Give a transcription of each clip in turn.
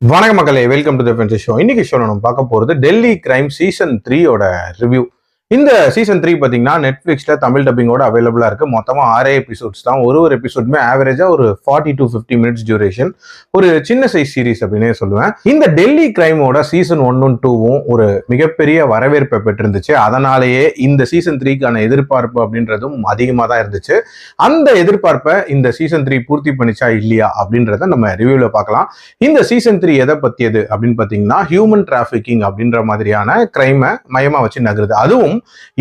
வணக்கம் மக்களே, welcome to the fancy show. இன்னைக்கு ஷோ நம்ம பார்க்க போறது டெல்லி கிரைம் சீசன் 3 ஓட ரிவ்யூ. இந்த சீசன் 3 பாத்தீங்கன்னா நெட்ஃபிளிக்ஸ்ல தமிழ் டப்பிங்கோட அவைலபிளா இருக்கு. மொத்தமா 6 எபிசோட்ஸ் தான். ஒரு எபிசோடுமே ஆவரேஜா ஒரு 40 to 50 மினிட்ஸ் டியூரேஷன். ஒரு சின்ன சைஸ் சீரிஸ் அப்படின்னே சொல்லுவேன். இந்த டெல்லி கிரைமோட சீசன் 1 and 2 ஒரு மிகப்பெரிய வரவேற்பை பெற்றிருந்துச்சு. அதனாலேயே இந்த சீசன் 3க்கான எதிர்பார்ப்பு அப்படின்றதும் அதிகமா தான் இருந்துச்சு. அந்த எதிர்பார்ப்பை இந்த சீசன் 3 பூர்த்தி பண்ணிச்சா இல்லையா அப்படின்றத நம்ம ரிவ்யூல பார்க்கலாம். இந்த சீசன் 3 எதை பத்தியது அப்படின்னு பாத்தீங்கன்னா ஹியூமன் டிராபிகிங் அப்படின்ற மாதிரியான கிரைமை மையமா வச்சு நகருது. அதுவும்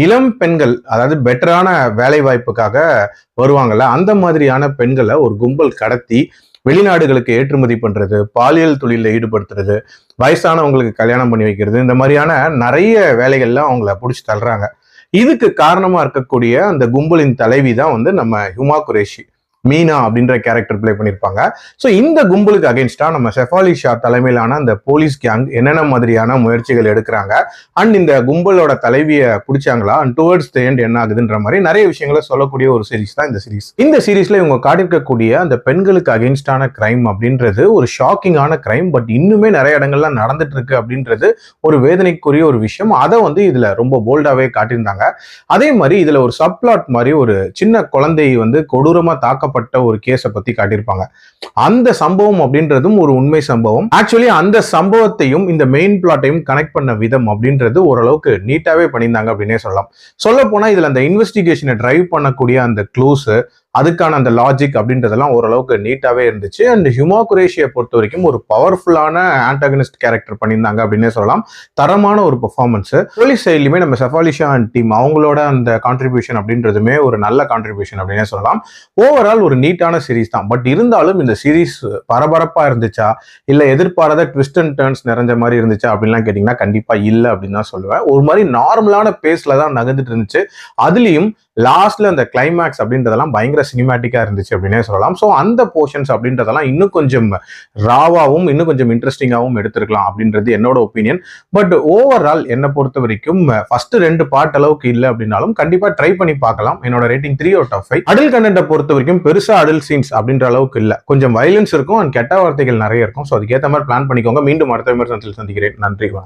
இளம் பெண்கள், அதாவது பெட்டரான வேலை வாய்ப்புக்காக வருவாங்கல்ல, அந்த மாதிரியான பெண்களை ஒரு கும்பல் கடத்தி வெளிநாடுகளுக்கு ஏற்றுமதி பண்றது, பாலியல் தொழில ஈடுபடுத்துறது, வயசானவங்களுக்கு கல்யாணம் பண்ணி வைக்கிறது, இந்த மாதிரியான நிறைய வேலைகள்லாம் அவங்கள பிடிச்சி தள்ளுறாங்க. இதுக்கு காரணமா இருக்கக்கூடிய அந்த கும்பலின் தலைவி தான் நம்ம ஹுமா குரேஷி, மீனா அப்படின்ற கேரக்டர் பிளே பண்ணியிருப்பாங்க. ஸோ இந்த கும்பலுக்கு அகேன்ஸ்டா நம்ம ஷெஃபாலி ஷா தலைமையிலான அந்த போலீஸ் கேங் என்னென்ன மாதிரியான முயற்சிகள் எடுக்கிறாங்க, அண்ட் இந்த கும்பலோட தலைவியை பிடிச்சாங்களா, அண்ட் டுவர்ட்ஸ் தி எண்ட் என்ன ஆகுதுன்ற மாதிரி நிறைய விஷயங்களை சொல்லக்கூடிய ஒரு சீரிஸ் தான் இந்த சீரிஸ். இந்த சீரிஸ்ல இவங்க காட்டிருக்கக்கூடிய அந்த பெண்களுக்கு அகேன்ஸ்டான கிரைம் அப்படின்றது ஒரு ஷாக்கிங்கான கிரைம், பட் இன்னுமே நிறைய இடங்கள்ல நடந்துட்டு இருக்கு அப்படின்றது ஒரு வேதனைக்குரிய ஒரு விஷயம். அதை இதுல ரொம்ப போல்டாவே காட்டியிருந்தாங்க. அதே மாதிரி இதுல ஒரு சப்ளாட் மாதிரி ஒரு சின்ன குழந்தை கொடூரமா தாக்கப்பட்ட ஒரு கேஸை பத்தி காட்டியிருப்பாங்க. அந்த சம்பவம் அப்படின்றதும் ஒரு உண்மை சம்பவம். ஆக்சுவலி அந்த சம்பவத்தையும் இந்த மெயின் பிளாட்டையும் கனெக்ட் பண்ண விதம் அப்படின்றது ஓரளவுக்கு நீட்டாவே பண்ணியிருந்தாங்க அப்படின்னே சொல்லலாம். சொல்ல போனா இதுல அந்த இன்வெஸ்டிகேஷனை டிரைவ் பண்ணக்கூடிய அந்த க்ளூஸ், அதுக்கான அந்த லாஜிக் அப்படின்றதெல்லாம் ஓரளவுக்கு நீட்டாவே இருந்துச்சு. அண்ட் ஹுமா குரேஷியை பொறுத்த வரைக்கும் ஒரு பவர்ஃபுல்லான ஆன்டகனிஸ்ட் கேரக்டர் பண்ணியிருந்தாங்க அப்படின்னே சொல்லலாம். தரமான ஒரு பெர்ஃபார்மன்ஸ். போலீஸ் சைட்லயுமே நம்ம ஷெஃபாலி ஷா அண்ட் டீம் அவங்களோட அந்த கான்ட்ரிபியூஷன் அப்படின்றதுமே ஒரு நல்ல கான்ட்ரிபியூஷன் அப்படின்னே சொல்லலாம். ஓவரால் ஒரு நீட்டான சீரிஸ் தான். பட் இருந்தாலும் இந்த சீரிஸ் பரபரப்பா இருந்துச்சா, இல்ல எதிர்பாராத ட்விஸ்ட் அண்ட் டர்ன்ஸ் நிறைஞ்ச மாதிரி இருந்துச்சா அப்படின்லாம் கேட்டீங்கன்னா கண்டிப்பா இல்லை அப்படின்னு தான் சொல்லுவேன். ஒரு மாதிரி நார்மலான பேஸ்ல தான் நகர்ந்துட்டு இருந்துச்சு. அதுலயும் லாஸ்ட்ல அந்த கிளைமேக்ஸ் அப்படின்றதெல்லாம் பயங்கர சினிமேட்டிக்கா இருந்துச்சு அப்படின்னே சொல்லலாம். ஸோ அந்த போர்ஷன்ஸ் அப்படின்றதெல்லாம் இன்னும் கொஞ்சம் ராவாவும் இன்னும் கொஞ்சம் இன்ட்ரெஸ்டிங்காகவும் எடுத்திருக்கலாம் அப்படின்றது என்னோட ஒப்பீனியன். பட் ஓவரால் என்னை பொறுத்த வரைக்கும் ஃபர்ஸ்ட் 2 பார்ட் அளவுக்கு இல்லை அப்படின்னாலும் கண்டிப்பா ட்ரை பண்ணி பார்க்கலாம். என்னோட ரேட்டிங் 3 out of 5. அடல்ட் கண்டென்ட்டை பொறுத்த வரைக்கும் பெருசா அடல்ட் சீன்ஸ் அப்படின்ற அளவுக்கு இல்லை. கொஞ்சம் வயலன்ஸ் இருக்கும் அண்ட் கெட்ட வார்த்தைகள் நிறைய இருக்கும். ஸோ அதுக்கேற்ற மாதிரி பிளான் பண்ணிக்கோங்க. மீண்டும் அடுத்த விமர்சனத்தில் சந்திக்கிறேன். நன்றி.